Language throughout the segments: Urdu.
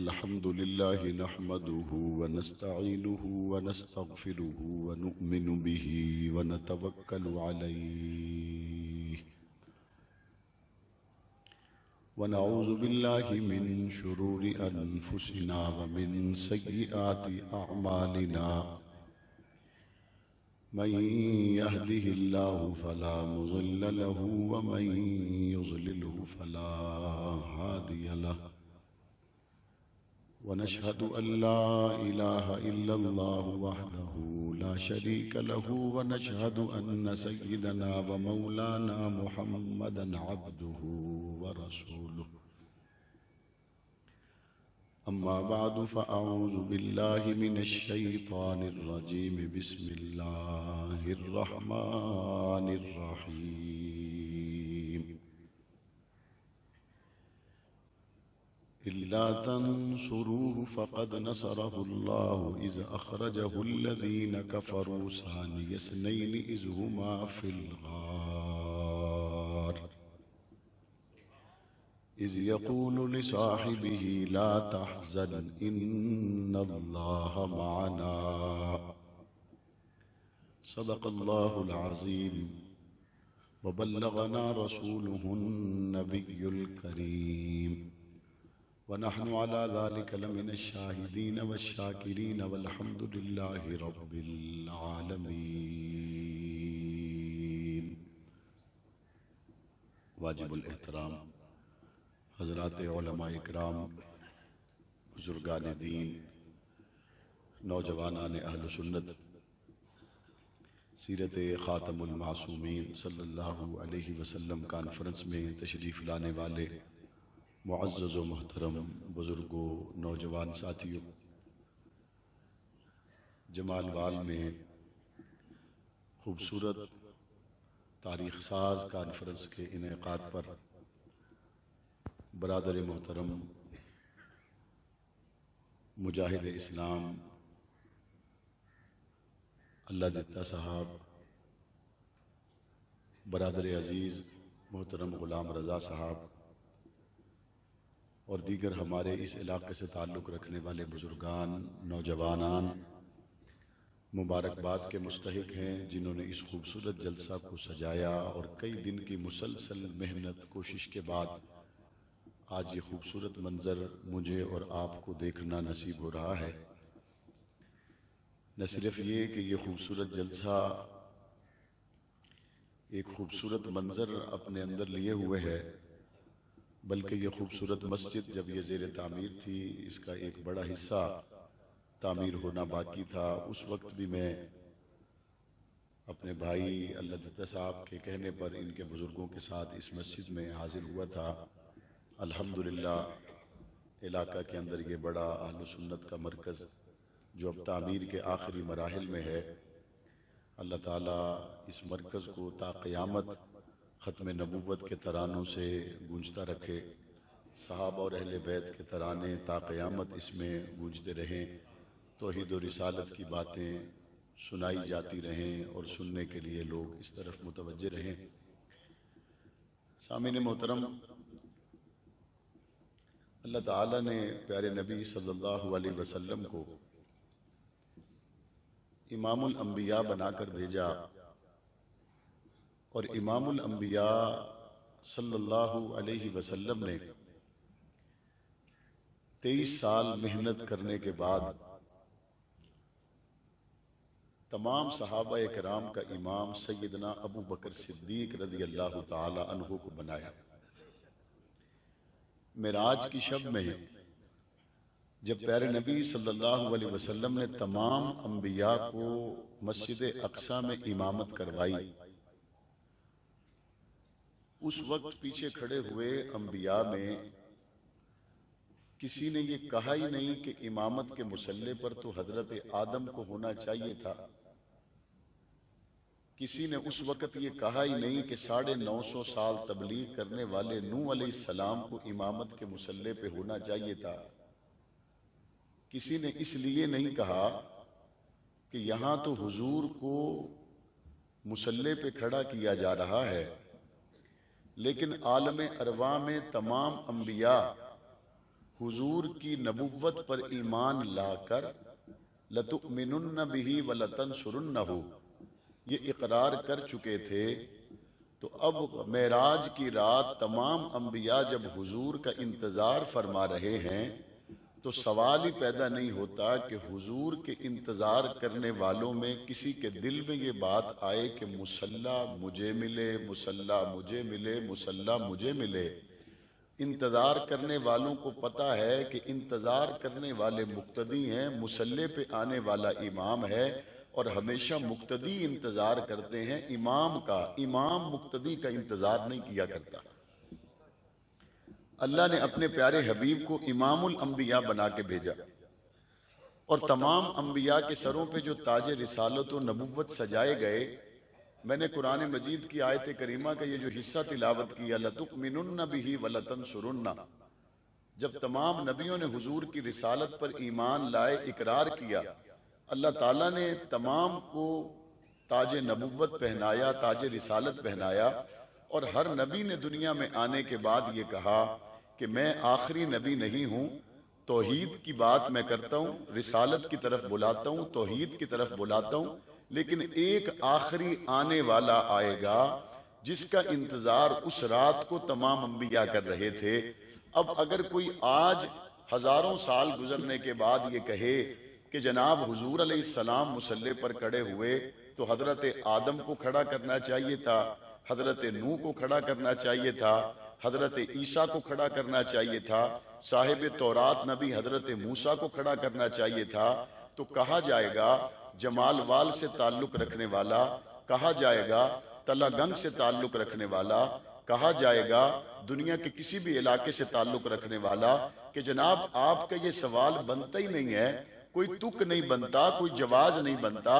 الحمد لله نحمده ونستعينه ونستغفره ونؤمن به ونتوكل عليه ونعوذ بالله من شرور أنفسنا ومن سيئات أعمالنا من يهده الله فلا مضل له ومن يضلله فلا هادي له ونشهد أن لا إله إلا الله وحده لا شريك له ونشهد أن سيدنا ومولانا محمدا عبده ورسوله أما بعد فأعوذ بالله من الشيطان الرجيم بسم الله الرحمن الرحيم إلا تنصروه فقد نصره الله إذ أخرجه الذين كفروا ثاني اثنين إذ هما في الغار إذ يقول لصاحبه لا تحزن إن الله معنا صدق الله العظيم وبلغنا رسوله النبي الكريم ونحن على ذلك لمن الشاهدين والشاكرين والحمد لله رب العالمين. واجب الاحترام حضرات علماء اکرام، بزرگان دین، نوجوانان اہل سنت، سیرت خاتم المعصومین صلی اللہ علیہ وسلم کانفرنس میں تشریف لانے والے معزز و محترم بزرگوں، نوجوان ساتھیوں، جمال وال میں خوبصورت تاریخ ساز کانفرنس کے انعقاد پر برادر محترم مجاہد اسلام اللہ دتا صاحب، برادر عزیز محترم غلام رضا صاحب اور دیگر ہمارے اس علاقے سے تعلق رکھنے والے بزرگان، نوجوانان مبارکباد کے مستحق ہیں، جنہوں نے اس خوبصورت جلسہ کو سجایا اور کئی دن کی مسلسل محنت کوشش کے بعد آج یہ خوبصورت منظر مجھے اور آپ کو دیکھنا نصیب ہو رہا ہے۔ نہ صرف یہ کہ یہ خوبصورت جلسہ ایک خوبصورت منظر اپنے اندر لیے ہوئے ہے، بلکہ یہ خوبصورت مسجد جب یہ زیر تعمیر تھی، اس کا ایک بڑا حصہ تعمیر ہونا باقی تھا۔ اس وقت بھی میں اپنے بھائی اللہ دتا صاحب کے کہنے پر ان کے بزرگوں کے ساتھ اس مسجد میں حاضر ہوا تھا۔ الحمدللہ علاقہ کے اندر یہ بڑا اہل سنت کا مرکز جو اب تعمیر کے آخری مراحل میں ہے، اللہ تعالیٰ اس مرکز کو تا قیامت ختم نبوت کے ترانوں سے گونجتا رکھے، صحابہ اور اہل بیت کے ترانے تا قیامت اس میں گونجتے رہیں، توحید و رسالت کی باتیں سنائی جاتی رہیں اور سننے کے لیے لوگ اس طرف متوجہ رہیں۔ سامعین محترم، اللہ تعالیٰ نے پیارے نبی صلی اللہ علیہ وسلم کو امام الانبیاء بنا کر بھیجا، اور امام الانبیاء صلی اللہ علیہ وسلم نے 23 سال محنت کرنے کے بعد تمام صحابہ کرام کا امام سیدنا ابو بکر صدیق رضی اللہ تعالی عنہ کو بنایا۔ معراج کی شب میں جب پیارے نبی صلی اللہ علیہ وسلم نے تمام انبیاء کو مسجد اقصی میں امامت کروائی، اس وقت پیچھے کھڑے ہوئے انبیاء میں کسی نے یہ کہا ہی نہیں کہ امامت کے مصلی پر تو حضرت آدم کو ہونا چاہیے تھا، کسی نے اس وقت یہ کہا ہی نہیں کہ 950 سال تبلیغ کرنے والے نوح علیہ السلام کو امامت کے مصلی پہ ہونا چاہیے تھا، کسی نے اس لیے نہیں کہا کہ یہاں تو حضور کو مصلی پہ کھڑا کیا جا رہا ہے، لیکن عالم ارواح میں تمام انبیاء حضور کی نبوت پر ایمان لا کر لَتُؤْمِنُنَّ بِهِ وَلَتَنْصُرُنَّهُ یہ اقرار کر چکے تھے، تو اب معراج کی رات تمام انبیاء جب حضور کا انتظار فرما رہے ہیں تو سوال ہی پیدا نہیں ہوتا کہ حضور کے انتظار کرنے والوں میں کسی کے دل میں یہ بات آئے کہ مصلی مجھے ملے، مصلی مجھے ملے، مصلی مجھے ملے۔ انتظار کرنے والوں کو پتا ہے کہ انتظار کرنے والے مقتدی ہیں، مصلی پہ آنے والا امام ہے، اور ہمیشہ مقتدی انتظار کرتے ہیں امام کا، امام مقتدی کا انتظار نہیں کیا کرتا۔ اللہ نے اپنے پیارے حبیب کو امام الانبیاء بنا کے بھیجا، اور تمام انبیاء کے سروں پہ جو تاج رسالت و نبوت سجائے گئے، میں نے قرآن مجید کی آیت کریمہ کا یہ جو حصہ تلاوت کیا لَتُؤْمِنُنَّ بِهِ وَلَتَنْصُرُنَّ، جب تمام نبیوں نے حضور کی رسالت پر ایمان لائے، اقرار کیا، اللہ تعالیٰ نے تمام کو تاج نبوت پہنایا، تاج رسالت پہنایا، اور ہر نبی نے دنیا میں آنے کے بعد یہ کہا کہ میں آخری نبی نہیں ہوں، توحید کی بات میں کرتا ہوں، رسالت کی طرف بلاتا ہوں، توحید کی طرف بلاتا ہوں، لیکن ایک آخری آنے والا آئے گا جس کا انتظار اس رات کو تمام انبیاء کر رہے تھے۔ اب اگر کوئی آج ہزاروں سال گزرنے کے بعد یہ کہے کہ جناب حضور علیہ السلام مصلی پر کھڑے ہوئے تو حضرت آدم کو کھڑا کرنا چاہیے تھا، حضرت نوح کو کھڑا کرنا چاہیے تھا، حضرت عیسیٰ کو کھڑا کرنا چاہیے تھا، صاحب تورات نبی حضرت موسیٰ کو کھڑا کرنا چاہیے تھا، تو کہا جائے گا جمال وال سے تعلق رکھنے والا، کہا جائے گا تلہ گنگ سے تعلق رکھنے والا، کہا جائے گا دنیا کے کسی بھی علاقے سے تعلق رکھنے والا کہ جناب آپ کا یہ سوال بنتا ہی نہیں ہے، کوئی تک نہیں بنتا، کوئی جواز نہیں بنتا،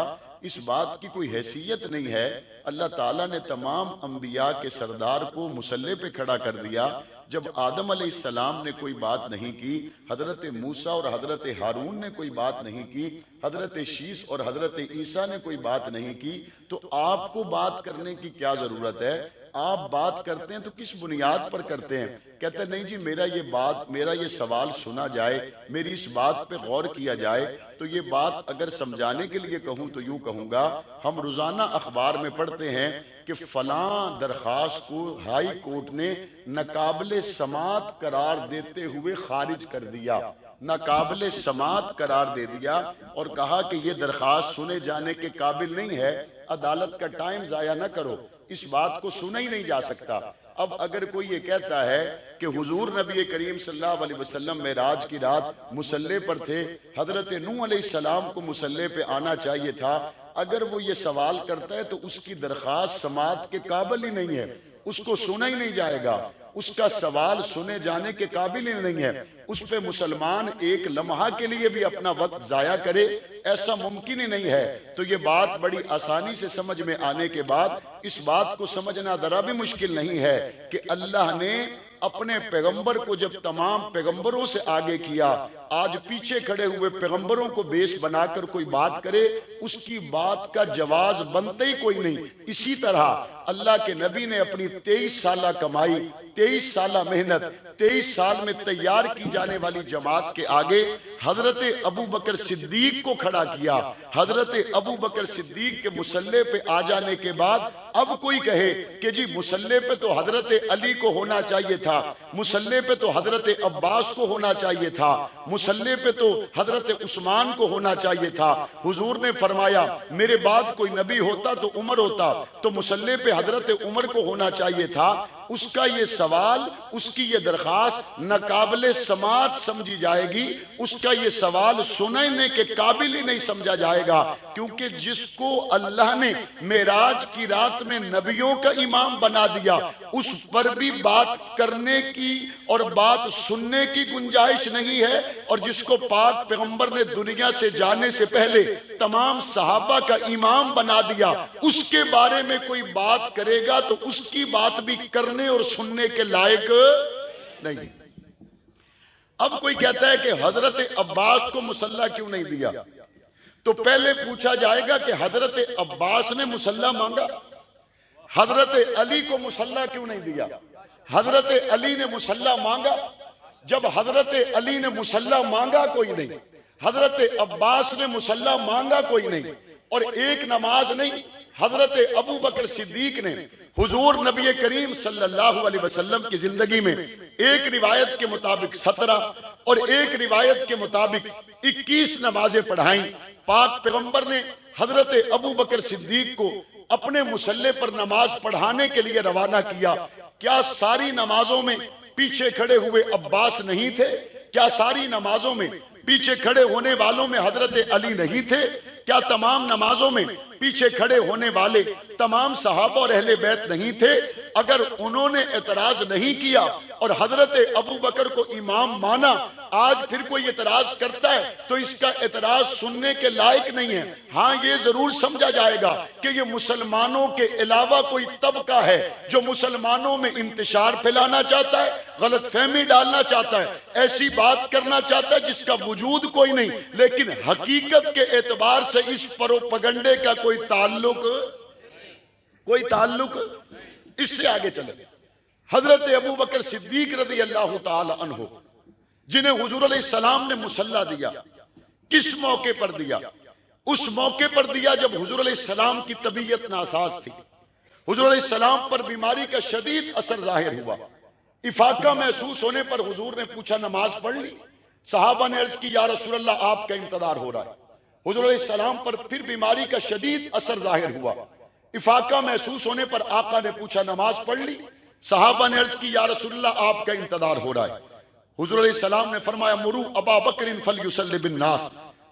اس بات کی کوئی حیثیت نہیں ہے۔ اللہ تعالیٰ نے تمام انبیاء کے سردار کو مصلی پہ کھڑا کر دیا۔ جب آدم علیہ السلام نے کوئی بات نہیں کی، حضرت موسیٰ اور حضرت ہارون نے کوئی بات نہیں کی، حضرت شیس اور حضرت عیسیٰ نے کوئی بات نہیں کی، تو آپ کو بات کرنے کی کیا ضرورت ہے؟ آپ بات کرتے ہیں تو کس بنیاد پر کرتے ہیں؟ کہتے ہیں نہیں جی میرا یہ سوال سنا جائے، میری اس بات پہ غور کیا جائے۔ تو یہ بات اگر سمجھانے کے لیے کہوں تو یوں کہوں گا، ہم روزانہ اخبار میں پڑھتے ہیں کہ فلاں درخواست کو ہائی کورٹ نے ناقابل سماعت قرار دیتے ہوئے خارج کر دیا، ناقابل سماعت قرار دے دیا، اور کہا کہ یہ درخواست سنے جانے کے قابل نہیں ہے، عدالت کا ٹائم ضائع نہ کرو، اس بات کو سنا ہی نہیں جا سکتا۔ اب اگر کوئی یہ کہتا ہے کہ حضور نبی کریم صلی اللہ علیہ وسلم معراج کی رات مصلی پر تھے، حضرت نوح علیہ السلام کو مصلی پہ آنا چاہیے تھا، اگر وہ یہ سوال کرتا ہے تو اس کی درخواست سماعت کے قابل ہی نہیں ہے، اس کو سنا ہی نہیں جائے گا، اس کا سوال سنے جانے کے قابل ہی نہیں ہے، اس پہ مسلمان ایک لمحہ کے لیے بھی اپنا وقت ضائع کرے ایسا ممکن ہی نہیں ہے۔ تو یہ بات بڑی آسانی سے سمجھ میں آنے کے بعد اس بات کو سمجھنا ذرا بھی مشکل نہیں ہے کہ اللہ نے اپنے پیغمبر کو جب تمام پیغمبروں سے آگے کیا، آج پیچھے کھڑے ہوئے پیغمبروں کو بیس بنا کر کوئی بات کرے، اس کی بات کا جواز بنتا ہی کوئی نہیں۔ اسی طرح اللہ کے نبی نے اپنی 23 سالہ کمائی، 23 سالہ محنت، 23 سال میں تیار کی جانے والی جماعت کے آگے حضرت ابو بکر صدیق کو کھڑا کیا۔ حضرت ابو بکر صدیق کے مصلی پہ آ جانے کے بعد اب کوئی کہے کہ جی مصلی پہ تو حضرت علی کو ہونا چاہیے تھا، مصلی پہ تو حضرت عباس کو ہونا چاہیے تھا، مصلی پہ تو حضرت عثمان کو ہونا چاہیے تھا۔ حضور نے فرمایا میرے بعد کوئی نبی ہوتا تو عمر ہوتا، تو مصلی پہ حضرت عمر کو ہونا چاہیے تھا۔ اس کا یہ سوال، اس کی یہ درخواست ناقابل سماعت سمجھی جائے گی، اس کا یہ سوال سننے کے قابل ہی نہیں سمجھا جائے گا، کیونکہ جس کو اللہ نے معراج کی رات میں نبیوں کا امام بنا دیا، اس پر بھی بات کرنے کی اور بات سننے کی گنجائش نہیں ہے، اور جس کو پاک پیغمبر نے دنیا سے جانے سے پہلے تمام صحابہ کا امام بنا دیا، اس کے بارے میں کوئی بات کرے گا تو اس کی بات بھی کرنے اور سننے کے لائق نہیں۔ اب کوئی کہتا ہے کہ حضرت عباس کو مصلی کیوں نہیں دیا، تو پہلے پوچھا جائے گا کہ حضرت عباس نے مصلی مانگا؟ حضرت علی کو مصلی کیوں نہیں دیا؟ حضرت علی نے مصلی مانگا؟ جب حضرت علی نے مصلی مانگا کوئی نہیں، حضرت عباس نے مصلی مانگا کوئی نہیں، اور ایک نماز نہیں، حضرت ابو بکر صدیق نے حضور نبی کریم صلی اللہ علیہ وسلم کی زندگی میں ایک روایت کے مطابق 17 اور ایک روایت کے مطابق 21 نمازیں پڑھائیں۔ پاک پیغمبر نے حضرت ابو بکر صدیق کو اپنے مصلی پر نماز پڑھانے کے لیے روانہ کیا۔ کیا ساری نمازوں میں پیچھے کھڑے ہوئے عباس نہیں تھے؟ کیا ساری نمازوں میں پیچھے کھڑے ہونے والوں میں حضرت علی نہیں تھے؟ کیا تمام نمازوں میں پیچھے کھڑے ہونے والے تمام صحابہ اور اہل بیت نہیں تھے؟ اگر انہوں نے اعتراض نہیں کیا اور حضرت ابو بکر کو امام مانا، آج پھر کوئی اعتراض کرتا ہے تو اس کا اعتراض سننے کے لائق نہیں ہے۔ ہاں یہ ضرور سمجھا جائے گا کہ یہ مسلمانوں کے علاوہ کوئی طبقہ ہے جو مسلمانوں میں انتشار پھیلانا چاہتا ہے، غلط فہمی ڈالنا چاہتا ہے، ایسی بات کرنا چاہتا ہے جس کا وجود کوئی نہیں، لیکن حقیقت کے اعتبار سے اس پروپیگنڈے کا کوئی تعلق اس سے آگے چلے۔ حضرت ابو بکر صدیق رضی اللہ تعالی عنہ جنہیں حضور علیہ السلام نے مصلی دیا، کس موقع پر دیا؟ اس موقع پر دیا جب حضور علیہ السلام کی طبیعت ناساز تھی، حضور علیہ السلام پر بیماری کا شدید اثر ظاہر ہوا، افاقہ محسوس ہونے پر حضور نے پوچھا نماز پڑھ لی؟ صحابہ نے عرض کی یا رسول اللہ آپ کا انتظار ہو رہا ہے۔ حضور علیہ السلام پر پھر بیماری کا شدید اثر ظاہر ہوا، افاقہ محسوس ہونے پر آقا نے پوچھا نماز پڑھ لی؟ صحابہ نے عرض کی یا رسول اللہ آپ کا انتظار ہو رہا ہے۔ حضور علیہ السلام نے فرمایا مرو ابا بکر فلیصلی بالناس،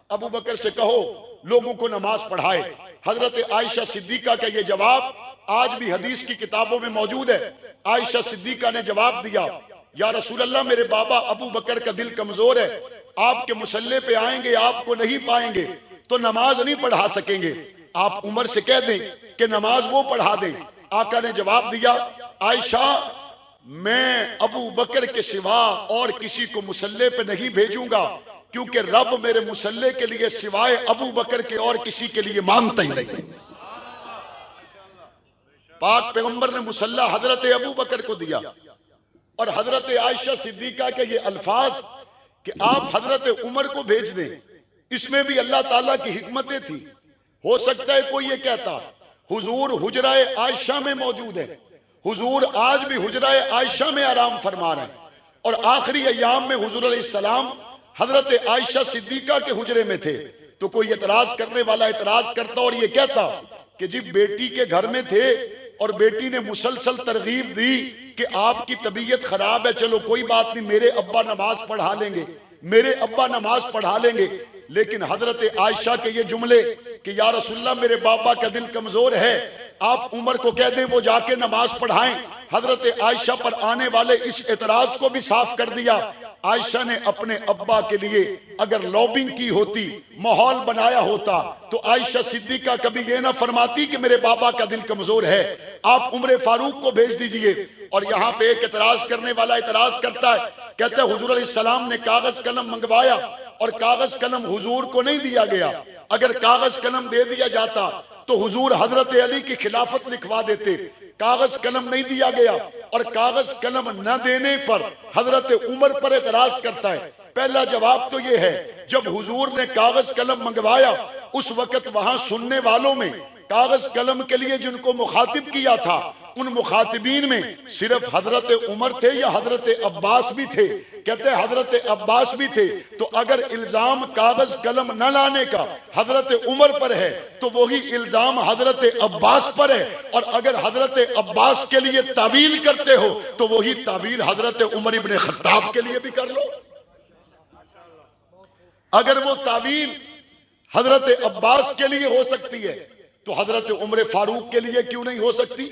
ابو بکر سے کہو لوگوں کو نماز پڑھائے۔ حضرت عائشہ صدیقہ کا یہ جواب آج بھی حدیث کی کتابوں میں موجود ہے۔ عائشہ صدیقہ نے جواب دیا یا رسول اللہ میرے بابا ابو بکر کا دل کمزور ہے، آپ کے مصلی پہ آئیں گے آپ کو نہیں پائیں گے تو نماز نہیں پڑھا سکیں گے، آپ عمر سے کہہ دیں کہ نماز وہ پڑھا دیں۔ آقا نے جواب دیا عائشہ میں ابو بکر کے سوا اور کسی کو مصلی پہ نہیں بھیجوں گا، کیونکہ رب میرے مصلی کے لیے سوائے ابو بکر کے اور کسی کے لیے مانگتا ہی نہیں۔ پاک پیغمبر نے مصلی حضرت ابو بکر کو دیا، اور حضرت عائشہ صدیقہ کے یہ الفاظ کہ آپ حضرت عمر کو بھیج دیں، اس میں بھی اللہ تعالیٰ کی حکمتیں تھی۔ ہو سکتا ہے کوئی یہ کہتا حضور حجرہ عائشہ میں موجود ہے، حضور آج بھی حجرہ عائشہ میں آرام فرما رہے ہیں، اور آخری ایام میں حضور علیہ السلام حضرت عائشہ صدیقہ کے حجرے میں تھے، تو کوئی اعتراض کرنے والا اعتراض کرتا اور یہ کہتا کہ جی بیٹی کے گھر میں تھے اور بیٹی نے مسلسل ترغیب دی کہ آپ کی طبیعت خراب ہے، چلو کوئی بات نہیں میرے ابا نماز پڑھا لیں گے، میرے ابا نماز پڑھا لیں گے۔ لیکن حضرت عائشہ کے یہ جملے کہ یا رسول اللہ میرے بابا کا دل کمزور ہے، آپ عمر کو کہہ دیں وہ جا کے نماز پڑھائیں، حضرت عائشہ پر آنے والے اس اعتراض کو بھی صاف کر دیا۔ عائشہ نے اپنے ابا کے لیے اگر لابنگ کی ہوتی، ماحول بنایا ہوتا، تو عائشہ صدیقہ کبھی یہ نہ فرماتی کہ میرے بابا کا دل کمزور ہے، آپ عمر فاروق کو بھیج دیجئے۔ اور یہاں پہ ایک اعتراض کرنے والا اعتراض کرتا ہے، کہتا ہے حضور علیہ السلام نے کاغذ قلم منگوایا اور کاغذ قلم حضور کو نہیں دیا گیا، اگر کاغذ قلم دے دیا جاتا تو حضور حضرت علی کی خلافت لکھوا دیتے، کاغذ قلم نہیں دیا گیا، اور کاغذ قلم نہ دینے پر حضرت عمر پر اعتراض کرتا ہے۔ پہلا جواب تو یہ ہے جب حضور نے کاغذ قلم منگوایا اس وقت وہاں سننے والوں میں کاغذ قلم کے لیے جن کو مخاطب کیا تھا ان مخاطبین میں صرف حضرت عمر تھے یا حضرت عباس بھی تھے؟ کہتے ہیں حضرت عباس بھی تھے۔ تو اگر الزام کاغذ قلم نہ لانے کا حضرت عمر پر ہے تو وہی الزام حضرت عباس پر ہے، اور اگر حضرت عباس کے لیے تعویل کرتے ہو تو وہی تعویل حضرت عمر ابن خطاب کے لیے بھی کر لو۔ اگر وہ تعویل حضرت عباس کے لیے ہو سکتی ہے تو حضرت عمر فاروق کے لیے کیوں نہیں ہو سکتی؟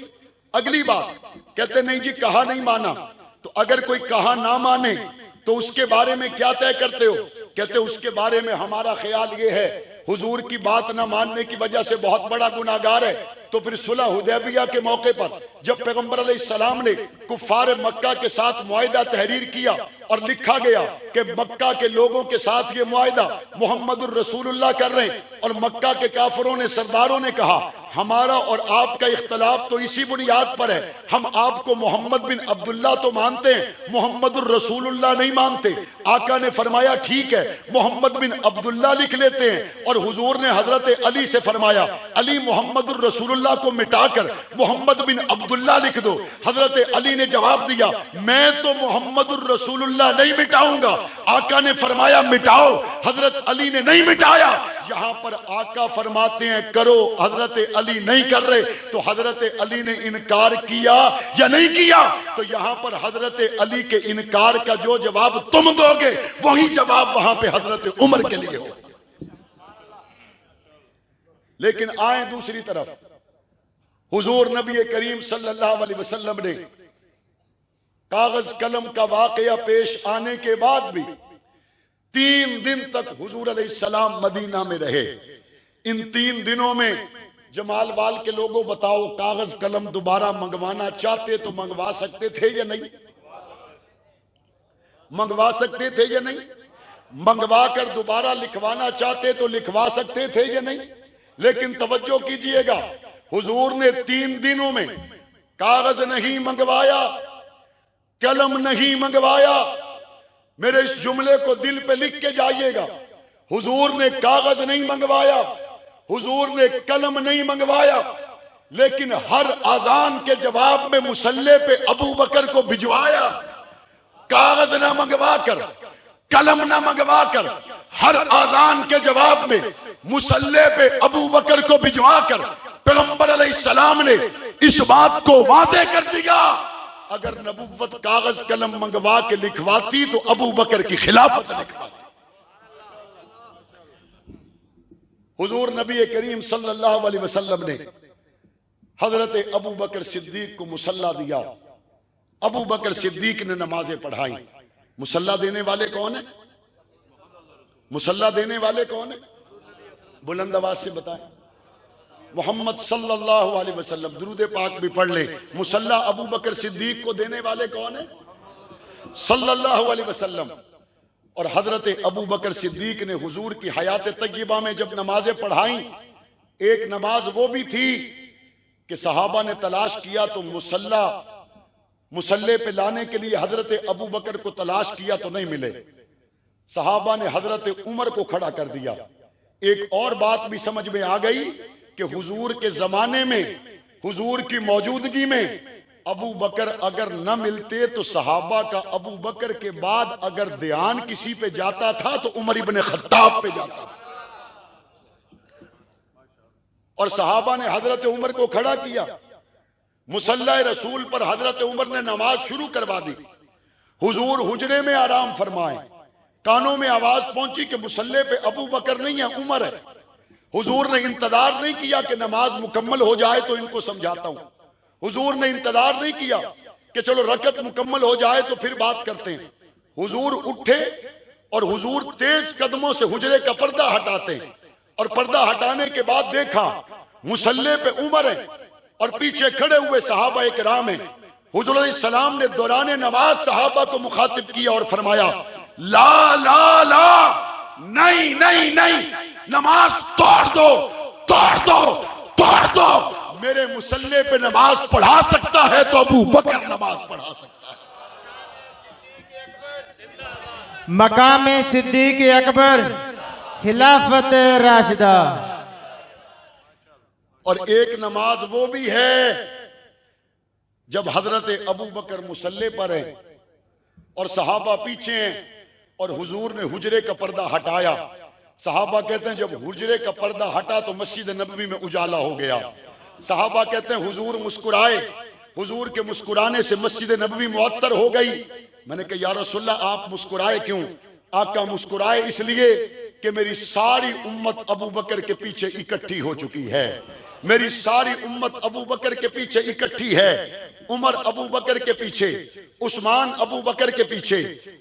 اگلی بات کہتے نہیں جی کہا نہیں مانا، تو اگر کوئی کہا نہ مانے تو اس کے بارے میں کیا طے کرتے ہو؟ کہتے اس کے بارے میں ہمارا خیال یہ ہے حضور کی بات نہ ماننے کی وجہ سے بہت بڑا گناہگار ہے۔ تو پھر صلح حدیبیہ کے موقع پر جب پیغمبر علیہ السلام نے کفار مکہ کے ساتھ معاہدہ تحریر کیا اور لکھا گیا کہ مکہ کے لوگوں کے ساتھ یہ معاہدہ محمد الرسول اللہ کر رہے ہیں، اور مکہ کے کافروں نے سرداروں نے کہا ہمارا اور آپ کا اختلاف تو اسی بنیاد پر ہے، ہم آپ کو محمد بن عبداللہ تو مانتے ہیں، محمد الرسول اللہ نہیں مانتے۔ آقا نے فرمایا ٹھیک ہے محمد بن عبداللہ لکھ لیتے ہیں، اور حضور نے حضرت علی سے فرمایا علی محمد الرسول اللہ کو مٹا کر محمد بن عبداللہ لکھ دو۔ حضرت علی نے جواب دیا میں تو محمد الرسول اللہ نہیں مٹاؤں گا۔ آقا نے فرمایا مٹاؤ، حضرت علی نے نہیں مٹایا۔ یہاں پر آقا فرماتے ہیں کرو، حضرت علی نہیں کر رہے، تو حضرت علی نے انکار کیا یا نہیں کیا؟ تو یہاں پر حضرت علی کے انکار کا جو جواب تم دو گے وہی جواب وہاں پہ حضرت عمر کے لیے ہو۔ لیکن آئیں دوسری طرف، حضور نبی کریم صلی اللہ علیہ وسلم نے کاغذ قلم کا واقعہ پیش آنے کے بعد بھی 3 دن تک حضور علیہ السلام مدینہ میں رہے۔ ان 3 دنوں میں جمال وال کے لوگوں بتاؤ کاغذ قلم دوبارہ منگوانا چاہتے تو منگوا سکتے تھے یا نہیں؟ منگوا سکتے تھے یا نہیں؟ منگوا کر دوبارہ لکھوانا چاہتے تو لکھوا سکتے تھے یا نہیں؟ لیکن توجہ کیجئے گا، حضور نے 3 دنوں میں کاغذ نہیں منگوایا، قلم نہیں منگوایا۔ میرے اس جملے کو دل پہ لکھ کے جائیے گا، حضور نے کاغذ نہیں منگوایا، حضور نے قلم نہیں منگوایا، لیکن ہر اذان کے جواب میں مصلی پہ ابو بکر کو بھجوایا۔ کاغذ نہ منگوا کر، قلم نہ منگوا کر، ہر اذان کے جواب میں مصلی پہ ابو بکر کو بھجوا کر پیغمبر علیہ السلام نے اس بات کو واضح کر دیا اگر نبوت کاغذ قلم منگوا کے لکھواتی تو ابو بکر کی خلافت لکھواتی۔ حضور نبی کریم صلی اللہ علیہ وسلم نے حضرت ابو بکر صدیق کو مصلی دیا، ابو بکر صدیق نے نمازیں پڑھائیں۔ مصلی دینے والے کون ہیں؟ مصلی دینے والے کون ہیں؟ بلند آواز سے بتائیں۔ محمد صلی اللہ علیہ وسلم، درود پاک بھی پڑھ لیں۔ مصلی ابو بکر صدیق کو دینے والے کون ہیں؟ صلی اللہ علیہ وسلم۔ اور حضرت ابو بکر صدیق نے حضور کی حیات طیبہ میں جب نمازیں پڑھائیں، ایک نماز وہ بھی تھی کہ صحابہ نے تلاش کیا تو مصلی پہ لانے کے لیے حضرت ابو بکر کو تلاش کیا تو نہیں ملے، صحابہ نے حضرت عمر کو کھڑا کر دیا۔ ایک اور بات بھی سمجھ میں آ گئی کہ حضور کے زمانے میں، حضور کی موجودگی میں ابو بکر اگر نہ ملتے تو صحابہ کا ابو بکر کے بعد اگر دھیان کسی پہ جاتا تھا تو عمر ابن خطاب پہ جاتا تھا، اور صحابہ نے حضرت عمر کو کھڑا کیا۔ مصلی رسول پر حضرت عمر نے نماز شروع کروا دی۔ حضور حجرے میں آرام فرمائیں، کانوں میں آواز پہنچی کہ مصلی پہ ابو بکر نہیں ہے، عمر ہے۔ حضور نے انتظار نہیں کیا کہ نماز مکمل ہو جائے تو ان کو سمجھاتا ہوں، حضور نے انتظار نہیں کیا کہ چلو رکعت مکمل ہو جائے تو پھر بات کرتے ہیں۔ حضور اٹھے اور حضور تیز قدموں سے حجرے کا پردہ ہٹاتے ہیں، اور پردہ ہٹانے کے بعد دیکھا مصلی پہ عمر ہے اور پیچھے کھڑے ہوئے صحابہ کرام ہیں۔ حضور علیہ السلام نے دوران نماز صحابہ کو مخاطب کیا اور فرمایا لا لا لا، نہیں نہیں نہیں، نماز توڑ دو توڑ دو توڑ دو۔ میرے مصلی پہ نماز پڑھا سکتا ہے تو ابو بکر نماز پڑھا سکتا ہے۔ مقام صدیق اکبر، خلافت راشدہ۔ اور ایک نماز وہ بھی ہے جب حضرت ابو بکر مصلی پر ہیں اور صحابہ پیچھے ہیں اور حضور نے حجرے کا پردہ ہٹایا۔ صحابہ کہتے ہیں جب حجرے کا پردہ ہٹا تو مسجد نبوی میں اجالا ہو گیا۔ صحابہ کہتے ہیں حضور مسکرائے، حضور کے مسکرانے سے مسجد نبوی معطر ہو گئی۔ میں نے کہا یا رسول اللہ آپ مسکرائے کیوں؟ آقا مسکرائے اس لیے کہ میری ساری امت ابو بکر کے پیچھے اکٹھی ہو چکی ہے، میری ساری امت ابو بکر کے پیچھے اکٹھی ہے۔ عمر ابو بکر کے پیچھے، عثمان ابو بکر کے پیچھے،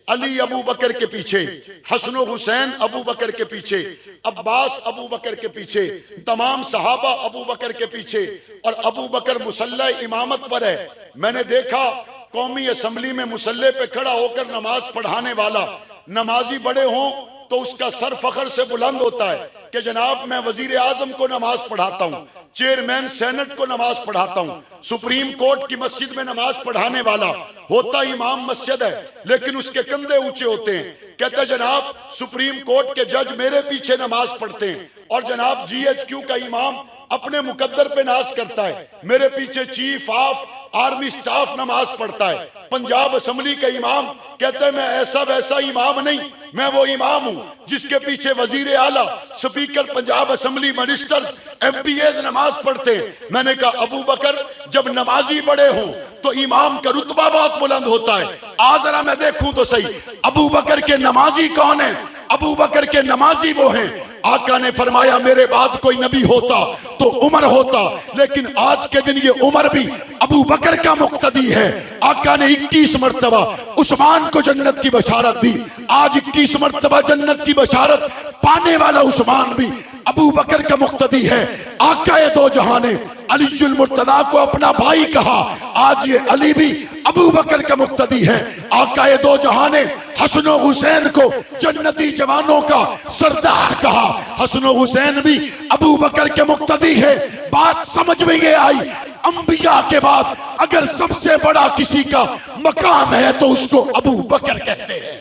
علی ابو بکر کے پیچھے، حسن و حسین ابو بکر کے پیچھے، عباس ابو بکر کے پیچھے، تمام صحابہ ابو بکر کے پیچھے، اور ابو بکر مصلی امامت پر ہے۔ میں نے دیکھا قومی اسمبلی میں مصلی پہ کھڑا ہو کر نماز پڑھانے والا، نمازی بڑے ہوں تو اس کا سر فخر سے بلند ہوتا ہے کہ جناب میں وزیر اعظم کو نماز پڑھاتا ہوں، چیئرمین سینٹ کو نماز پڑھاتا ہوں، سپریم کورٹ کی مسجد میں نماز پڑھانے والا ہوتا امام مسجد ہے، لیکن اس کے کندھے اونچے ہوتے ہیں، کہتا ہے جناب سپریم کورٹ کے جج میرے پیچھے نماز پڑھتے ہیں، اور جناب جی ایچ کیو کا امام اپنے مقدر پہ ناز کرتا ہے، میرے پیچھے چیف آف آرمی سٹاف نماز پڑھتا ہے، پنجاب اسمبلی کا امام کہتا ہے میں ایسا ویسا امام نہیں، میں وہ امام ہوں جس کے پیچھے وزیر اعلیٰ، speaker Punjab assembly, ministers, M P As نماز پڑھتے ہیں۔ میں نے کہا ابو بکر جب نمازی بڑے ہوں تو امام کا رتبہ بہت بلند ہوتا ہے، آج ذرا میں دیکھوں تو صحیح ابو بکر کے نمازی کون ہیں؟ ابو بکر کے نمازی وہ ہیں، آقا نے فرمایا میرے بعد کوئی نبی ہوتا تو عمر ہوتا، لیکن آج کے دن یہ عمر بھی ابو بکر کا مقتدی ہے۔ آقا نے 21 مرتبہ عثمان کو جنت کی بشارت دی، آج 21 مرتبہ جنت کی بشارت پانے والا عثمان بھی ابو بکر کا مقتدی ہے۔ آقا دو جہاں نے علی المرتضیٰ کو اپنا بھائی کہا، آج یہ علی بھی ابو بکر کا مقتدی ہے۔ آقا دو جہاں نے حسن و حسین کو جنتی جوانوں کا سردار کہا، حسن و حسین بھی ابو بکر کے مقتدی ہے۔ بات سمجھ میں یہ آئی، انبیاء کے بعد اگر سب سے بڑا کسی کا مقام ہے تو اس کو ابو بکر کہتے ہیں۔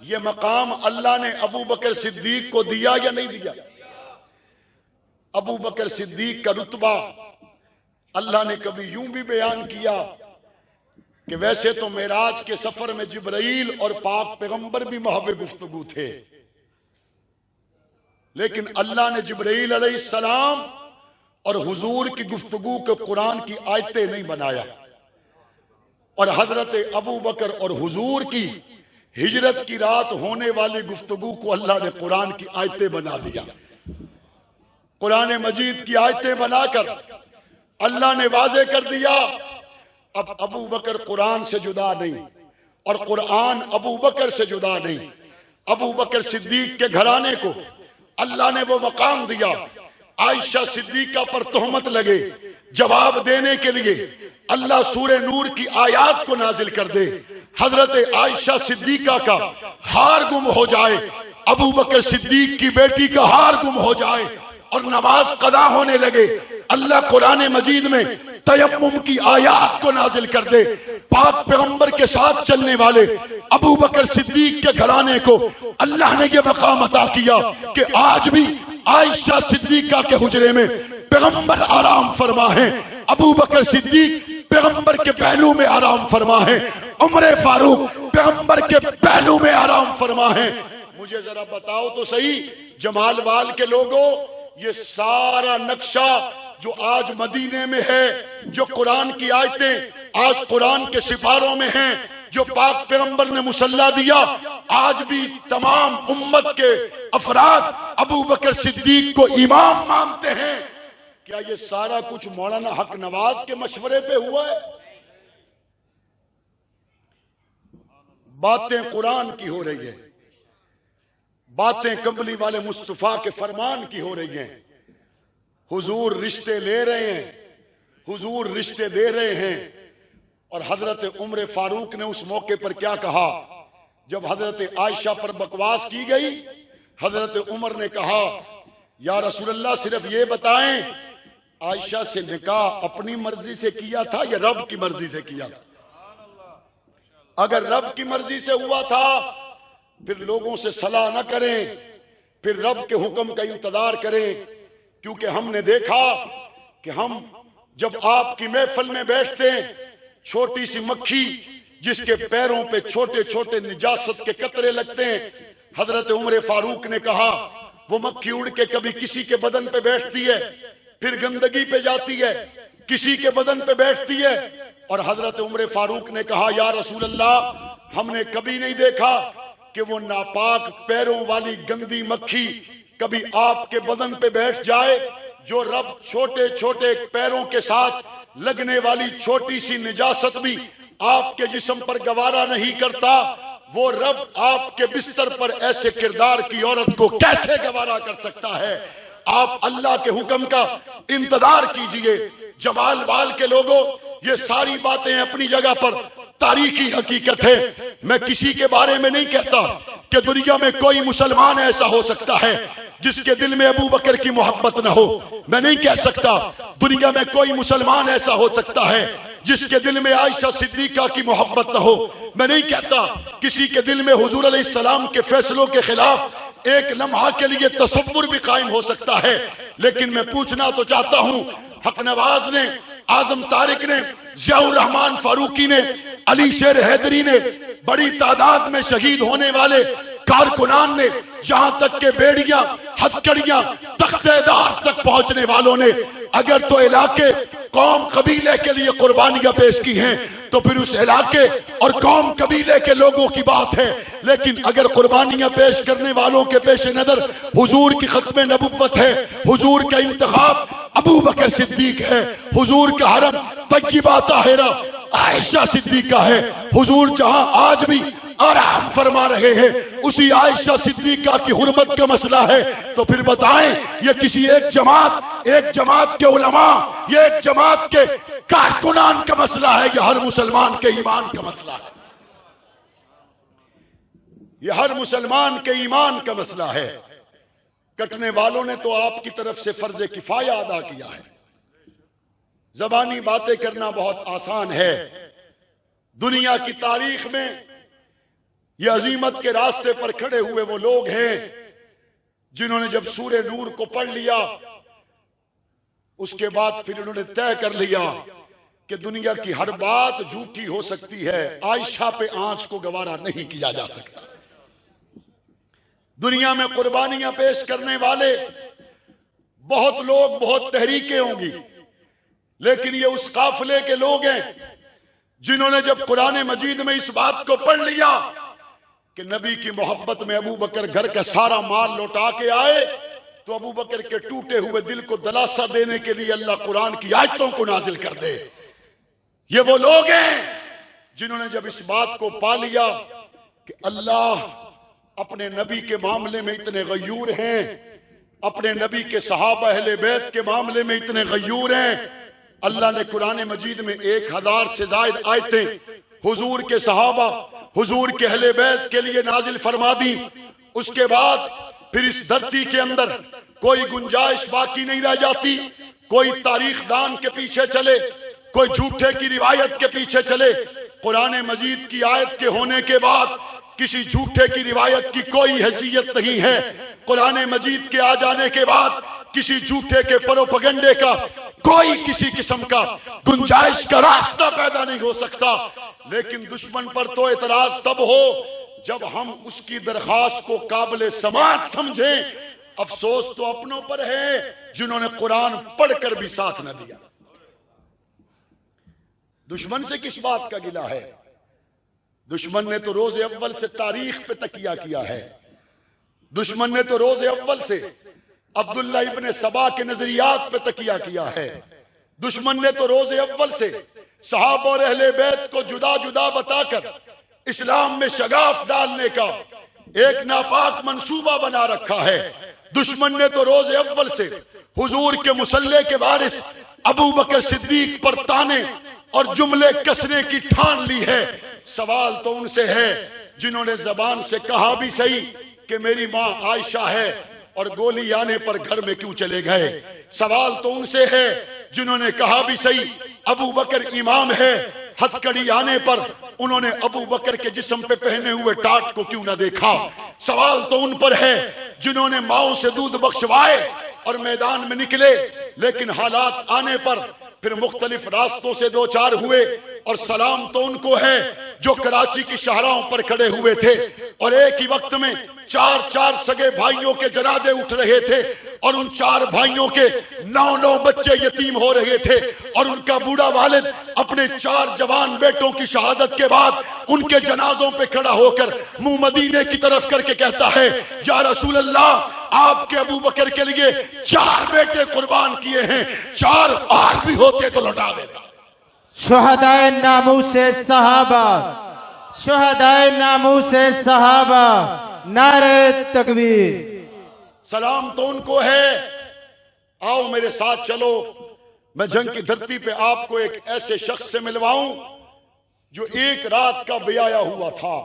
یہ مقام اللہ نے ابو بکر صدیق کو دیا یا نہیں دیا؟ ابو بکر صدیق کا رتبہ اللہ نے کبھی یوں بھی بیان کیا کہ ویسے تو معراج کے سفر میں جبرائیل اور پاک پیغمبر بھی محو گفتگو تھے، لیکن اللہ نے جبرائیل علیہ السلام اور حضور کی گفتگو کو قرآن کی آیتیں نہیں بنایا، اور حضرت ابو بکر اور حضور کی ہجرت کی رات ہونے والی گفتگو کو اللہ نے قرآن کی آیتیں بنا دیا۔ قرآن مجید کی آیتیں بنا کر اللہ نے واضح کر دیا اب ابو بکر قرآن سے جدا نہیں اور قرآن ابو بکر سے جدا نہیں۔ ابو بکر صدیق کے گھرانے کو اللہ نے وہ مقام دیا، عائشہ صدیقہ پر تہمت لگے، جواب دینے کے لیے اللہ سورہ نور کی آیات کو نازل کر دے، حضرت عائشہ صدیقہ کا ہار گم ہو جائے، ابو بکر صدیق کی بیٹی کا ہار گم ہو جائے اور نماز قضا ہونے لگے، اللہ قرآن مجید میں تیمم کی آیات کو نازل کر دے۔ پاک پیغمبر کے ساتھ چلنے والے ابو بکر صدیق کے گھرانے کو اللہ نے یہ مقام عطا کیا کہ آج بھی عائشہ صدیقہ کے حجرے میں پیغمبر آرام فرما ہے، ابو بکر صدیق پیغمبر کے پہلو میں آرام فرما ہے، عمر فاروق پیغمبر کے پہلو میں آرام فرما ہے۔ مجھے ذرا بتاؤ تو صحیح جمال وال کے لوگوں، یہ سارا نقشہ جو آج مدینے میں ہے، جو قرآن کی آیتیں آج قرآن کے سپاروں میں ہیں، جو پاک پیغمبر نے مصلی دیا، آج بھی تمام امت کے افراد ابو بکر صدیق کو امام مانتے ہیں۔ کیا یہ سارا کچھ مولانا حق نواز کے مشورے پہ ہوا ہے؟ باتیں قرآن کی ہو رہی ہیں، باتیں کمبلی والے مصطفیٰ کے فرمان کی ہو رہی ہیں، حضور رشتے لے رہے ہیں، حضور رشتے دے رہے ہیں۔ اور حضرت عمر فاروق نے اس موقع پر کیا کہا جب حضرت عائشہ پر بکواس کی گئی؟ حضرت عمر نے کہا یا رسول اللہ صرف یہ بتائیں عائشہ سے نکاح اپنی مرضی سے کیا تھا یا رب کی مرضی سے کیا تھا؟ اگر رب کی مرضی سے ہوا تھا پھر لوگوں سے صلاح نہ کریں، پھر رب کے حکم کا انتظار کریں، کیونکہ ہم نے دیکھا کہ ہم جب آپ کی محفل میں بیٹھتے ہیں، چھوٹی سی مکھی جس کے پیروں پہ چھوٹے چھوٹے نجاست کے قطرے لگتے ہیں، حضرت عمر فاروق نے کہا وہ مکھی اڑ کے کبھی کسی کے بدن پہ بیٹھتی ہے، پھر گندگی پہ جاتی ہے، کسی کے بدن پہ بیٹھتی ہے، اور حضرت عمر فاروق نے کہا یا رسول اللہ ہم نے کبھی نہیں دیکھا کہ وہ ناپاک پیروں والی گندی مکھی کبھی آپ کے بدن پہ بیٹھ جائے۔ جو رب چھوٹے چھوٹے پیروں کے ساتھ لگنے والی چھوٹی سی نجاست بھی آپ کے جسم پر گوارا نہیں کرتا، وہ رب آپ کے بستر پر ایسے کردار کی عورت کو کیسے گوارا کر سکتا ہے؟ آپ اللہ کے حکم کا انتظار کیجئے۔ جمال وال کے لوگوں، یہ ساری باتیں اپنی جگہ پر تاریخی حقیقت ہے۔ میں کسی کے بارے میں نہیں کہتا کہ دنیا میں کوئی مسلمان ایسا ہو سکتا ہے جس کے دل میں ابو بکر کی محبت نہ ہو. میں نہیں کہہ سکتا دنیا میں کوئی مسلمان ایسا ہو سکتا ہے جس کے دل میں عائشہ صدیقہ کی محبت نہ ہو. میں نہیں کہتا کسی کے دل میں حضور علیہ السلام کے فیصلوں کے خلاف ایک لمحہ کے لیے تصور بھی قائم ہو سکتا ہے. لیکن میں پوچھنا تو چاہتا ہوں، حق نواز نے، اعظم طارق نے، ضیاء الرحمن فاروقی نے، علی شیر حیدری نے، بڑی تعداد میں شہید ہونے والے کارکنان نے، یہاں تک کہ بیڑیاں، ہتھکڑیاں، تختہ دار تک پہنچنے والوں نے اگر تو علاقے، قوم، قبیلے کے لیے قربانیاں پیش کی ہیں تو پھر اس علاقے اور قوم، قبیلے کے لوگوں کی بات ہے. لیکن اگر قربانیاں پیش کرنے والوں کے پیش نظر حضور کی ختم نبوت ہے، حضور کا انتخاب ابو بکر صدیق ہے، حضور کا حرم طیبہ طاہرہ عائشہ صدیقہ ہے، حضور جہاں آج بھی آرام فرما رہے ہیں اسی عائشہ صدیقہ کی حرمت کا مسئلہ ہے، تو پھر بتائیں یہ کسی ایک جماعت کے علماء، یہ ایک جماعت کے کارکنان کا مسئلہ ہے، یہ ہر مسلمان کے ایمان کا مسئلہ ہے. یہ ہر مسلمان کے ایمان کا مسئلہ ہے. کٹنے والوں نے تو آپ کی طرف سے فرض کفایہ ادا کیا ہے. زبانی باتیں کرنا بہت آسان ہے. دنیا کی تاریخ میں یہ عظیمت کے راستے پر کھڑے ہوئے وہ لوگ ہیں جنہوں نے جب سورہ نور کو پڑھ لیا اس کے بعد پھر انہوں نے طے کر لیا کہ دنیا کی ہر بات جھوٹی ہو سکتی ہے، عائشہ پہ آنچ کو گوارا نہیں کیا جا سکتا. دنیا میں قربانیاں پیش کرنے والے بہت لوگ، بہت تحریکیں ہوں گی، لیکن یہ اس قافلے کے لوگ ہیں جنہوں نے جب قرآن مجید میں اس بات کو پڑھ لیا کہ نبی کی محبت میں ابو بکر گھر کا سارا مال لوٹا کے آئے تو ابو بکر کے ٹوٹے ہوئے دل کو دلاسا دینے کے لیے اللہ قرآن کی آیتوں کو نازل کر دے. یہ وہ لوگ ہیں جنہوں نے جب اس بات کو پا لیا کہ اللہ اپنے نبی کے معاملے میں اتنے غیور ہیں، اپنے نبی کے صحابہ اہل بیت کے معاملے میں اتنے غیور ہیں، اللہ نے قرآن مجید میں 1000 سے زائد آیتیں حضور کے صحابہ، حضور کے اہل بیت کے لیے نازل فرما دی. اس کے بعد پھر اس دھرتی کے اندر کوئی گنجائش باقی نہیں رہ جاتی. کوئی تاریخ دان کے پیچھے چلے، کوئی جھوٹے کی روایت کے پیچھے چلے. قرآن مجید کی آیت کے ہونے کے بعد کسی جھوٹے کی روایت کی کوئی حیثیت نہیں ہے. قرآن مجید کے آ جانے کے بعد کسی جھوٹے کے پروپیگنڈے کا کوئی کسی قسم کا گنجائش کا راستہ پیدا نہیں ہو سکتا. لیکن دشمن پر تو اعتراض تب ہو جب ہم اس کی درخواست کو قابل سماعت سمجھیں. افسوس تو اپنوں پر ہے جنہوں نے قرآن پڑھ کر بھی ساتھ نہ دیا. دشمن سے کس بات کا گلہ ہے؟ دشمن نے تو روز اول سے تاریخ پہ تکیہ کیا ہے. دشمن نے تو روز اول سے عبداللہ ابن سبا کے نظریات پہ تکیہ کیا ہے. دشمن نے تو روز اول سے صحابہ اور اہل بیت کو جدا جدا بتا کر اسلام میں شگاف ڈالنے کا ایک ناپاک منصوبہ بنا رکھا ہے. دشمن نے تو روز اول سے حضور کے مصلی کے وارث ابو بکر صدیق پر تانے اور جملے کسنے کی ٹھان لی ہے. سوال تو ان سے ہے جنہوں نے زبان سے کہا بھی صحیح کہ میری ماں عائشہ ہے اور گولی آنے پر گھر میں کیوں چلے گئے. سوال تو ان سے ہے جنہوں نے کہا بھی صحیح ابو بکر امام ہے، ہتھکڑی آنے پر انہوں نے ابو بکر کے جسم پہ پہنے ہوئے ٹاٹ کو کیوں نہ دیکھا. سوال تو ان پر ہے جنہوں نے ماؤں سے دودھ بخشوائے اور میدان میں نکلے لیکن حالات آنے پر پھر مختلف راستوں سے دو چار ہوئے. اور سلام تو ان کو ہے جو کراچی کی شاہراہوں پر کھڑے ہوئے تھے اور ایک ہی وقت میں 4 سگے بھائیوں کے جنازے اٹھ رہے تھے اور ان 4 بھائیوں کے 9 بچے یتیم ہو رہے تھے اور ان کا بوڑھا والد اپنے 4 جوان بیٹوں کی شہادت کے بعد ان کے جنازوں پہ کھڑا ہو کر منہ مدینے کی طرف کر کے کہتا ہے یا رسول اللہ آپ کے ابو بکر کے لیے 4 بیٹے قربان کیے ہیں، 4 اور بھی ہوتے تو لوٹا دیتا. شہدائے ناموس صحابہ، شہدائے ناموس صحابہ، نعرہ تکبیر. سلام تو ان کو ہے. آؤ میرے ساتھ چلو، میں جنگ کی دھرتی پہ آپ کو ایک ایسے شخص سے ملواؤں جو 1 رات کا بیایا ہوا تھا.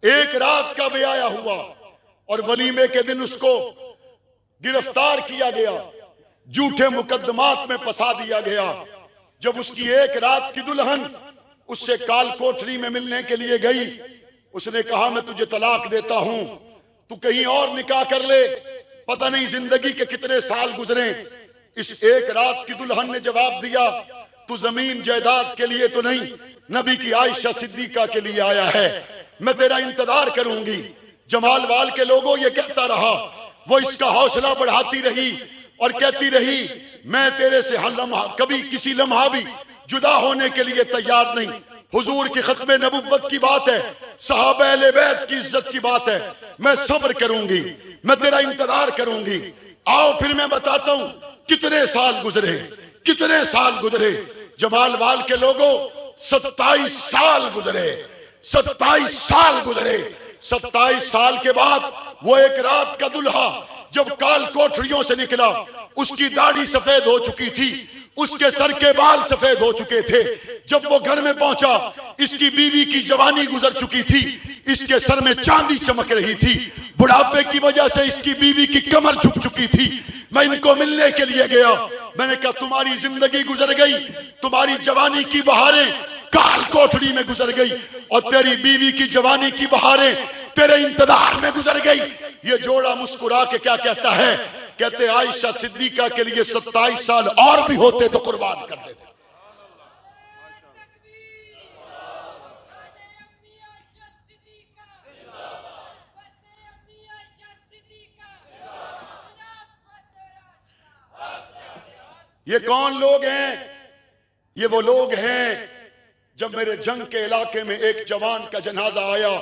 1 رات کا بیایا ہوا اور ولیمے کے دن اس کو گرفتار کیا گیا، جھوٹے مقدمات میں پھنسا دیا گیا۔ جب اس کی ایک رات کی دلہن اس سے کال کوٹری میں ملنے کے لیے گئی، اس نے کہا میں تجھے طلاق دیتا ہوں، تو کہیں اور نکاح کر لے، پتہ نہیں زندگی کے کتنے سال گزرے۔ اس ایک رات کی دلہن نے جواب دیا، تو زمین جائیداد کے لیے تو نہیں، نبی کی عائشہ صدیقہ کے لیے آیا ہے، میں تیرا انتظار کروں گی۔ جمال وال کے لوگوں یہ کہتا رہا، وہ اس کا حوصلہ بڑھاتی رہی اور کہتی رہی میں تیرے سے ہر لمحہ، کبھی کسی لمحہ بھی جدا ہونے کے لیے تیار نہیں۔ حضور کی ختم نبوت کی بات ہے، صحابہ اہل بیت کی عزت کی بات ہے، میں صبر کروں گی، میں تیرا انتظار کروں گی۔ آؤ پھر میں بتاتا ہوں کتنے سال گزرے، کتنے سال گزرے۔ جمال وال کے لوگوں 27 سال گزرے، 27 سال گزرے۔ 27 سال کے بعد وہ ایک رات کا دلہا جب کال کوٹریوں سے نکلا، اس کی داڑھی سفید ہو چکی تھی، اس کے سر کے بال سفید ہو چکے تھے۔ جب وہ گھر میں پہنچا، اس کی بیوی کی جوانی گزر چکی تھی، اس کے سر میں چاندی چمک رہی تھی، بڑھاپے کی وجہ سے اس کی بیوی کی کمر جھک چکی تھی۔ میں ان کو ملنے کے لیے گیا، میں نے کہا تمہاری زندگی گزر گئی، تمہاری جوانی کی بہاریں کال کوٹڑی میں گزر گئی، اور تیری بیوی کی جوانی کی بہاریں تیرے انتظار میں گزر گئی۔ یہ جوڑا مسکرا کے کیا کہتا ہے؟ کہتے عائشہ صدیقہ کے لیے 27 سال اور بھی ہوتے تو قربان کر دیتے۔ یہ کون لوگ ہیں؟ یہ وہ لوگ ہیں جب میرے جنگ کے علاقے میں ایک جوان کا جنازہ آیا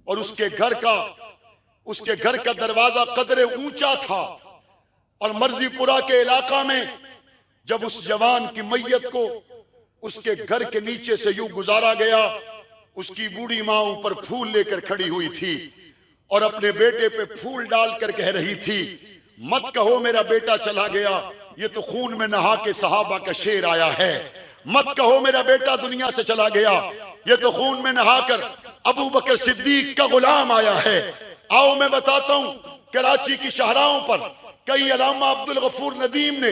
اور اس کے گھر کا دروازہ قدرے اونچا تھا، اور مرضی پورہ کے علاقہ میں جب اس جوان کی میت کو اس کے گھر کے نیچے سے یوں گزارا گیا، اس کی بوڑھی ماں اوپر پھول لے کر کھڑی ہوئی تھی اور اپنے بیٹے پہ پھول ڈال کر کہہ رہی تھی مت کہو میرا بیٹا چلا گیا، یہ تو خون میں نہا کے صحابہ کا شعر آیا ہے۔ مت کہو میرا بیٹا دنیا سے چلا گیا، یہ تو خون میں نہا کر ابو بکر صدیق کا غلام آیا ہے۔ آؤ میں بتاتا ہوں، کراچی کی شاہراہوں پر کئی علامہ عبدالغفور ندیم نے،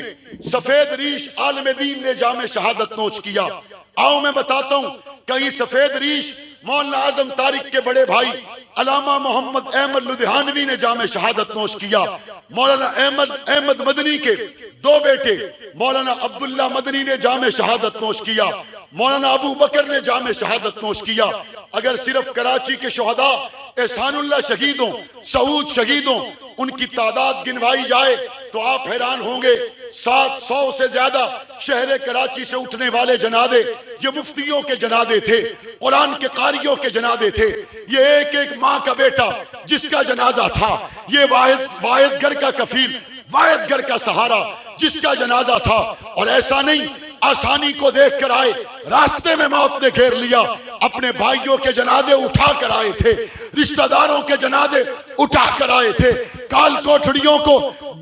سفید ریش عالم دین نے جام شہادت نوش کیا۔ آؤ میں بتاتا ہوں کئی سفید ریش مولانا اعظم طارق کے بڑے بھائی علامہ محمد احمد لدھیانوی نے جام شہادت نوش کیا۔ مولانا احمد مدنی کے دو بیٹے مولانا عبداللہ مدنی نے جام شہادت نوش کیا، مولانا ابو بکر نے جام شہادت نوش کیا۔ اگر صرف کراچی کے شہداء احسان اللہ شہیدوں، سعود شہیدوں، ان کی تعداد گنوائی جائے تو آپ حیران ہوں گے۔ 700 سے زیادہ شہر کراچی سے اٹھنے والے جنازے یہ مفتیوں کے جنازے تھے، قرآن کے قاریوں کے جنازے تھے۔ یہ ایک ایک ماں کا بیٹا جس کا جنازہ تھا، یہ واحد گھر کا کفیل، واحد گھر کا سہارا جس کا جنازہ تھا۔ اور ایسا نہیں آسانی کو دیکھ کر آئے، راستے میں موت نے گھیر لیا، اپنے بھائیوں کے جنازے اٹھا کر آئے تھے، رشتہ داروں کے جنازے اٹھا کر آئے تھے، کال کوٹڑیوں کو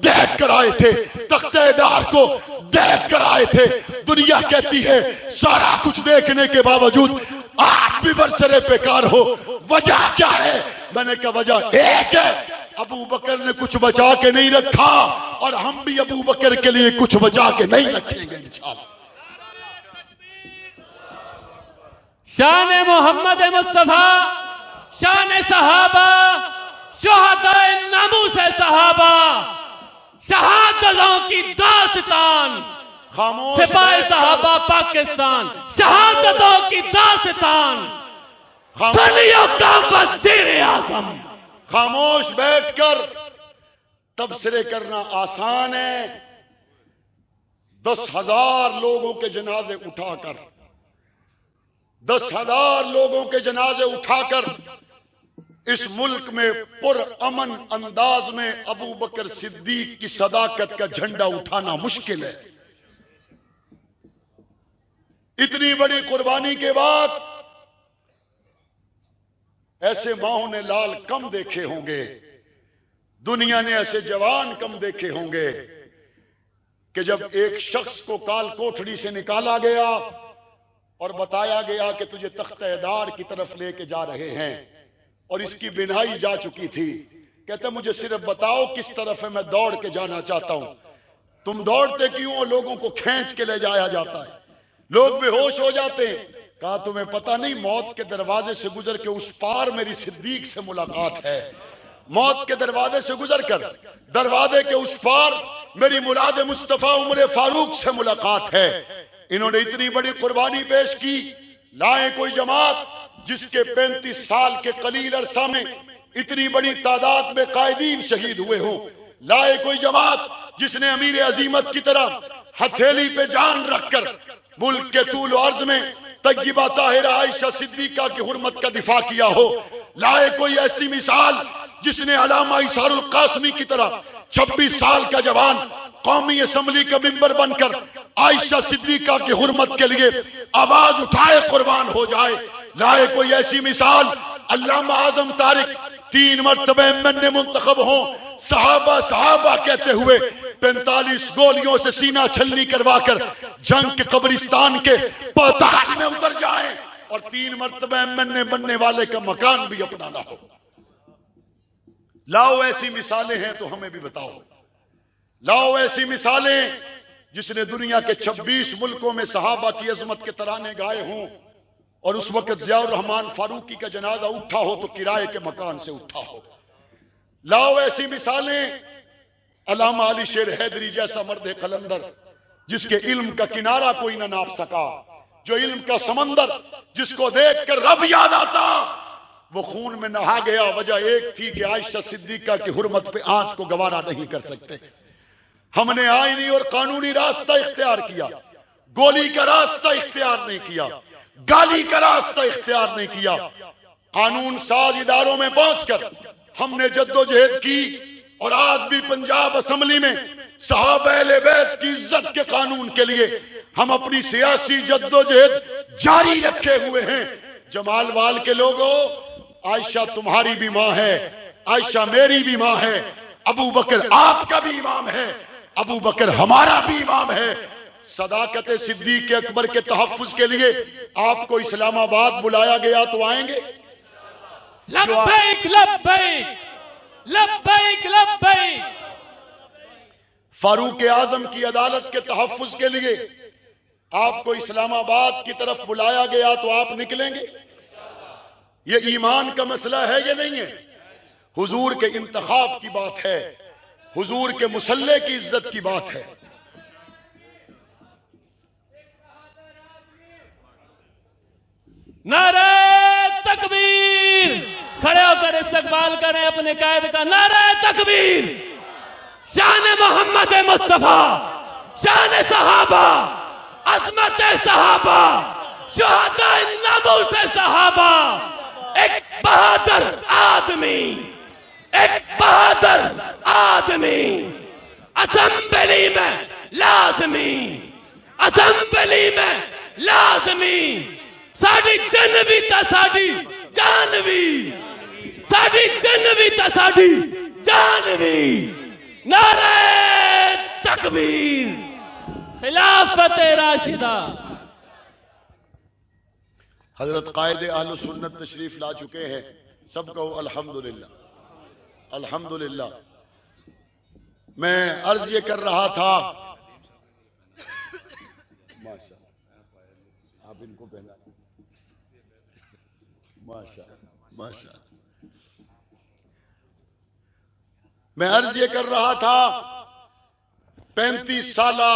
دیکھ کر آئے تھے، تختہ دار کو دیکھ کر آئے تھے۔ دنیا کہتی ہے سارا کچھ دیکھنے کے باوجود آج بھی برسرے پیکار ہو، وجہ کیا ہے؟ میں نے کہا وجہ ایک ہے، ابو بکر نے کچھ بچا کے نہیں رکھا، اور ہم بھی ابو بکر کے لیے کچھ بچا کے نہیں رکھیں گے انشاءاللہ۔ شان محمد مصطفیٰ، شان صحابہ، شہداء ناموس صحابہ، شہادتوں کی داستان، سپاہ صحابہ پاکستان، شہادتوں کی داستان، صلیوں کا وزیر اعظم۔ خاموش بیٹھ کر تبصرے کرنا آسان ہے، 10,000 لوگوں کے جنازے اٹھا کر 10,000 لوگوں کے جنازے اٹھا کر اس ملک میں پر امن انداز میں ابو بکر صدیق کی صداقت کا جھنڈا اٹھانا مشکل ہے۔ اتنی بڑی قربانی کے بعد ایسے ماہوں نے لال کم دیکھے ہوں گے، دنیا نے ایسے جوان کم دیکھے ہوں گے کہ جب ایک شخص کو کال کوٹھڑی سے نکالا گیا اور بتایا گیا کہ تجھے تختہ دار کی طرف لے کے جا رہے ہیں، اور اس کی بنائی جا چکی تھی، کہتا مجھے صرف بتاؤ کس طرف ہے، میں دوڑ کے جانا چاہتا ہوں۔ تم دوڑتے کیوں ہو؟ لوگوں کو کھینچ کے لے جایا جاتا ہے، لوگ بے ہوش ہو جاتے ہیں۔ کہا تمہیں پتہ نہیں موت کے دروازے سے گزر کے اس پار میری صدیق سے ملاقات ہے، موت کے دروازے سے گزر کر دروازے کے اس پار میری مراد مصطفیٰ عمر فاروق سے ملاقات ہے۔ انہوں نے اتنی بڑی قربانی پیش کی، لائیں کوئی جماعت جس کے 35 سال کے قلیل عرصہ میں اتنی بڑی تعداد میں قائدین شہید ہوئے ہوں، لائے کوئی جماعت جس نے امیر عظیمت کی طرح ہتھیلی پہ جان رکھ کر ملک کے طول و عرض میں طیبہ طاہرہ عائشہ صدیقہ کی حرمت کا دفاع کیا ہو، لائے کوئی ایسی مثال جس نے علامہ اسحار القاسمی کی طرح 26 سال کا جوان قومی اسمبلی کا ممبر بن کر عائشہ صدیقہ کی حرمت کے لیے آواز اٹھائے قربان ہو جائے، لائے کوئی ایسی مثال علامہ اعظم طارق 3 مرتبہ MN منتخب ہوں، صحابہ کہتے ہوئے 45 گولیوں سے سینہ چھلنی کروا کر جنگ کے قبرستان کے پاتال میں اتر جائیں اور 3 مرتبہ MN بننے والے کا مکان بھی اپنا نہ ہو۔ لاؤ ایسی مثالیں ہیں تو ہمیں بھی بتاؤ، لاؤ ایسی مثالیں جس نے دنیا کے 26 ملکوں میں صحابہ کی عظمت کے ترانے گائے ہوں اور اس وقت ضیاء الرحمن فاروقی کا جنازہ اٹھا ہو تو کرائے کے مکان سے اٹھا ہو۔ لاؤ ایسی مثالیں علامہ علی شیر حیدری جیسا مرد قلندر جس کے علم کا کنارہ کوئی نہ ناپ سکا، جو علم کا سمندر جس کو دیکھ کر رب یاد آتا وہ خون میں نہا گیا، وجہ ایک تھی کہ عائشہ صدیقہ کی حرمت پہ آنچ کو گوارا نہیں کر سکتے۔ ہم نے آئینی اور قانونی راستہ اختیار کیا، گولی کا راستہ اختیار نہیں کیا، گالی کا راستہ اختیار نہیں کیا۔ قانون ساز اداروں میں پہنچ کر ہم نے جد و جہد کی اور آج بھی پنجاب اسمبلی میں صحابہ اہل بیت کی عزت کے قانون کے لیے ہم اپنی سیاسی جد و جہد جاری رکھے ہوئے ہیں۔ جمال وال کے لوگوں، عائشہ تمہاری بھی ماں ہے، عائشہ میری بھی ماں ہے، ابو بکر آپ کا بھی امام ہے، ابو بکر ہمارا بھی امام ہے۔ صداقت صدیق اکبر کے تحفظ کے لیے آپ کو اسلام آباد بلایا گیا تو آئیں گے؟ لبیک لبیک لبیک لبیک۔ فاروق اعظم کی عدالت کے تحفظ کے لیے آپ کو اسلام آباد کی طرف بلایا گیا تو آپ نکلیں گے؟ یہ ایمان کا مسئلہ ہے یا نہیں ہے؟ حضور کے انتخاب کی بات ہے، حضور کے مصلی کی عزت کی بات ہے۔ نعرہ تکبیر، کھڑے ہو کر استقبال کریں اپنے قائد کا۔ نعرہ تکبیر، شان محمد مصطفیٰ، شان صحابہ، عظمت صحابہ، شہداء ناموس صحابہ، ایک بہادر آدمی، ایک بہادر آدمی اسمبلی میں لازمی، اسمبلی میں لازمی، ساڑی جنوی تا ساڑی جانوی، ساڑی جنوی تا ساڑی جانوی۔ نعرہ تکبیر، خلافت راشدہ۔ حضرت قائد اہل سنت تشریف لا چکے ہیں، سب کہو الحمدللہ الحمدللہ۔ میں عرض یہ کر رہا تھا، آپ ان کو پہنا، ماشاء میں عرض یہ کر رہا تھا 35 سالہ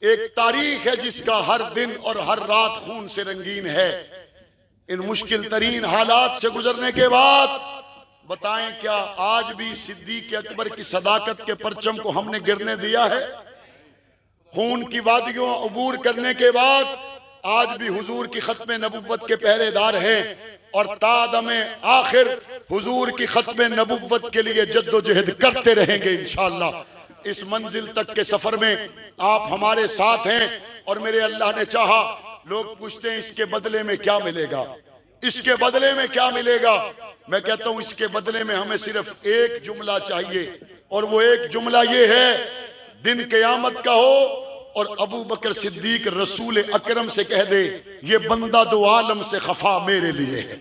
ایک تاریخ ہے جس کا ہر دن اور ہر رات خون سے رنگین ہے۔ ان مشکل ترین حالات سے گزرنے کے بعد بتائیں کیا آج بھی صدیق اکبر کی صداقت کے پرچم کو ہم نے گرنے دیا ہے؟ خون کی وادیوں عبور کرنے کے بعد آج بھی حضور کی ختم نبوت کے پہرے دار ہیں اور تا دم آخر حضور کی ختم نبوت کے لیے جد و جہد کرتے رہیں گے انشاءاللہ۔ اس منزل تک کے سفر میں آپ ہمارے ساتھ ہیں اور میرے اللہ نے چاہا۔ لوگ پوچھتے ہیں اس کے بدلے میں کیا ملے گا، اس کے بدلے میں کیا ملے گا؟ میں کہتا ہوں اس کے بدلے میں ہمیں صرف ایک جملہ چاہیے اور وہ ایک جملہ یہ ہے، دن قیامت کا ہو اور ابو بکر صدیق رسول اکرم سے کہہ دے یہ بندہ دو عالم سے خفا میرے لیے ہے۔